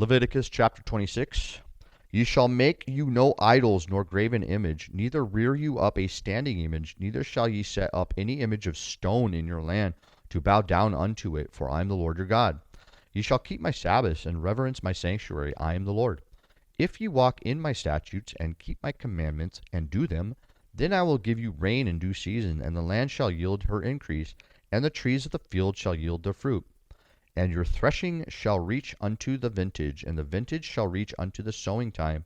Leviticus chapter 26. Ye shall make you no idols nor graven image, neither rear you up a standing image, neither shall ye set up any image of stone in your land to bow down unto it, for I am the Lord your God. Ye shall keep my sabbaths and reverence my sanctuary, I am the Lord. If ye walk in my statutes and keep my commandments and do them, then I will give you rain in due season, and the land shall yield her increase, and the trees of the field shall yield their fruit. And your threshing shall reach unto the vintage, and the vintage shall reach unto the sowing time.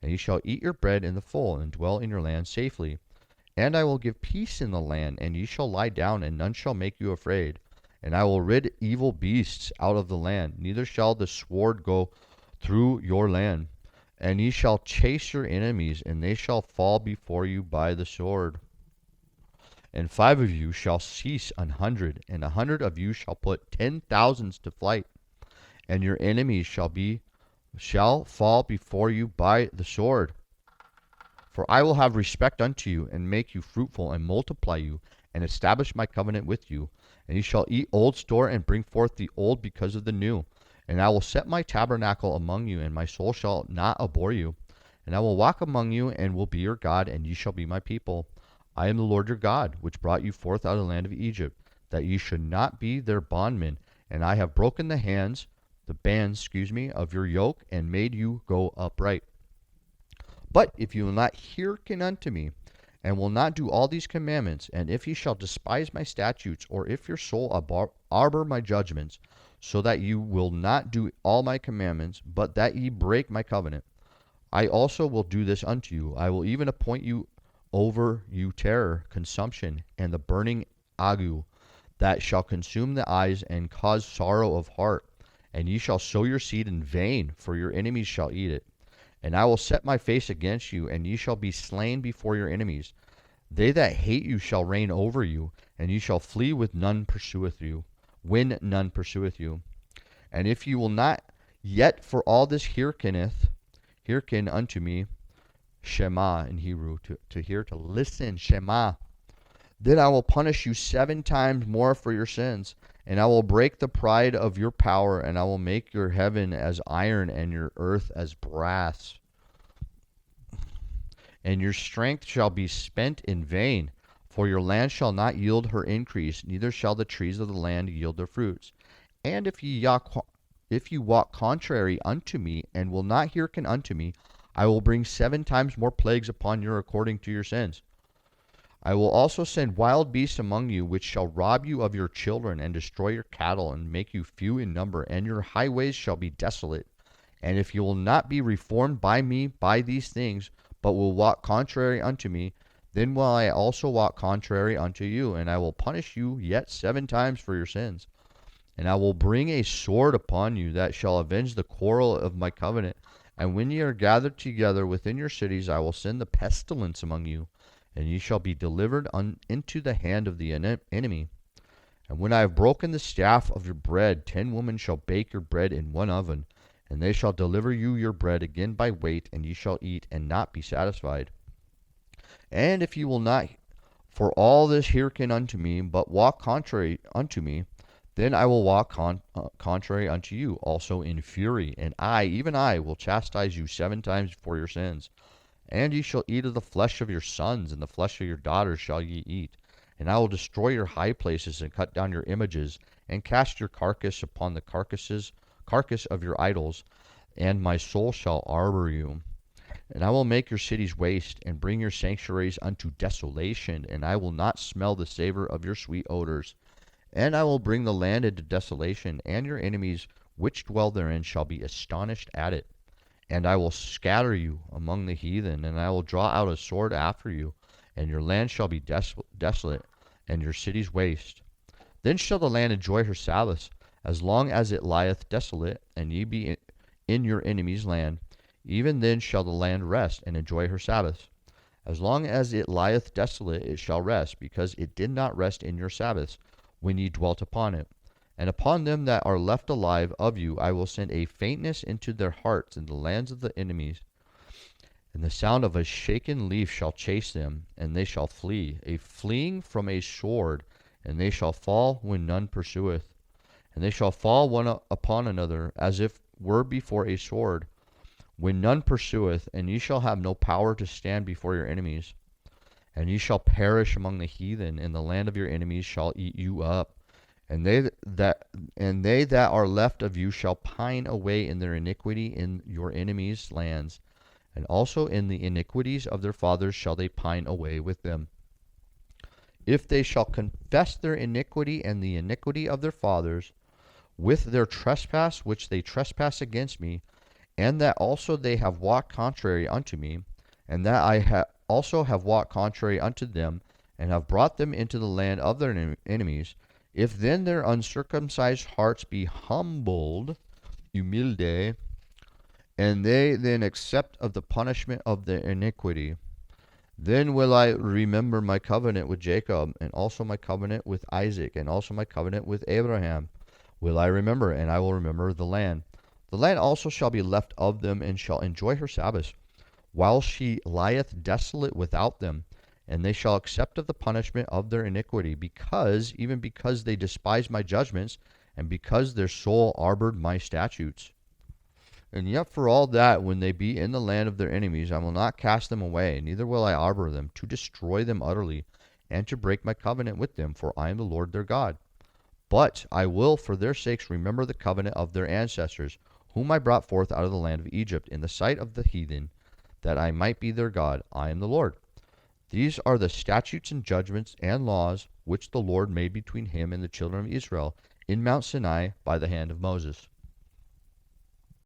And ye shall eat your bread in the full, and dwell in your land safely. And I will give peace in the land, and ye shall lie down, and none shall make you afraid. And I will rid evil beasts out of the land, neither shall the sword go through your land. And ye shall chase your enemies, and they shall fall before you by the sword. And 5 of you shall cease 100, and 100 of you shall put 10,000s to flight. And your enemies shall fall before you by the sword. For I will have respect unto you, and make you fruitful, and multiply you, and establish my covenant with you. And ye shall eat old store, and bring forth the old because of the new. And I will set my tabernacle among you, and my soul shall not abhor you. And I will walk among you, and will be your God, and ye shall be my people. I am the Lord your God, which brought you forth out of the land of Egypt, that ye should not be their bondmen. And I have broken the bands, of your yoke, and made you go upright. But if you will not hearken unto me, and will not do all these commandments, and if ye shall despise my statutes, or if your soul abhor my judgments, so that you will not do all my commandments, but that ye break my covenant, I also will do this unto you. I will even appoint you over you terror, consumption, and the burning ague, that shall consume the eyes and cause sorrow of heart. And ye shall sow your seed in vain, for your enemies shall eat it. And I will set my face against you, and ye shall be slain before your enemies. They that hate you shall reign over you, and ye shall flee when none pursueth you. And if you will not yet for all this hearken unto me, Shema in Hebrew, to hear, to listen, Shema. Then I will punish you 7 times more for your sins, and I will break the pride of your power, and I will make your heaven as iron and your earth as brass. And your strength shall be spent in vain, for your land shall not yield her increase, neither shall the trees of the land yield their fruits. And if you walk contrary unto me, and will not hearken unto me, I will bring 7 times more plagues upon you according to your sins. I will also send wild beasts among you, which shall rob you of your children, and destroy your cattle, and make you few in number, and your highways shall be desolate. And if you will not be reformed by me by these things, but will walk contrary unto me, then will I also walk contrary unto you, and I will punish you yet 7 times for your sins. And I will bring a sword upon you that shall avenge the quarrel of my covenant. And when ye are gathered together within your cities, I will send the pestilence among you, and ye shall be delivered into the hand of the enemy. And when I have broken the staff of your bread, 10 women shall bake your bread in one oven, and they shall deliver you your bread again by weight, and ye shall eat and not be satisfied. And if you will not for all this hearken unto me, but walk contrary unto me, then I will walk contrary unto you also in fury, and I, even I, will chastise you 7 times for your sins. And ye shall eat of the flesh of your sons, and the flesh of your daughters shall ye eat. And I will destroy your high places, and cut down your images, and cast your carcass upon the carcass of your idols, and my soul shall arbor you. And I will make your cities waste, and bring your sanctuaries unto desolation, and I will not smell the savor of your sweet odors. And I will bring the land into desolation, and your enemies which dwell therein shall be astonished at it. And I will scatter you among the heathen, and I will draw out a sword after you, and your land shall be desolate, and your cities waste. Then shall the land enjoy her sabbaths, as long as it lieth desolate, and ye be in your enemy's land. Even then shall the land rest, and enjoy her sabbaths. As long as it lieth desolate, it shall rest, because it did not rest in your sabbaths, when ye dwelt upon it. And upon them that are left alive of you I will send a faintness into their hearts in the lands of the enemies. And the sound of a shaken leaf shall chase them, and they shall flee, a fleeing from a sword, and they shall fall when none pursueth. And they shall fall one upon another, as if were before a sword, when none pursueth, and ye shall have no power to stand before your enemies. And ye shall perish among the heathen, and the land of your enemies shall eat you up. And they that are left of you shall pine away in their iniquity in your enemies' lands, and also in the iniquities of their fathers shall they pine away with them. If they shall confess their iniquity and the iniquity of their fathers, with their trespass which they trespass against me, and that also they have walked contrary unto me, and that I also have walked contrary unto them, and have brought them into the land of their enemies, if then their uncircumcised hearts be humbled, humilde, and they then accept of the punishment of their iniquity, then will I remember my covenant with Jacob, and also my covenant with Isaac, and also my covenant with Abraham. Will I remember, and I will remember the land. The land also shall be left of them, and shall enjoy her sabbaths, while she lieth desolate without them. And they shall accept of the punishment of their iniquity, even because they despised my judgments, and because their soul arbored my statutes. And yet for all that, when they be in the land of their enemies, I will not cast them away, neither will I arbor them, to destroy them utterly, and to break my covenant with them, for I am the Lord their God. But I will for their sakes remember the covenant of their ancestors, whom I brought forth out of the land of Egypt, in the sight of the heathen, that I might be their God. I am the Lord. These are the statutes and judgments and laws which the Lord made between him and the children of Israel in Mount Sinai by the hand of Moses.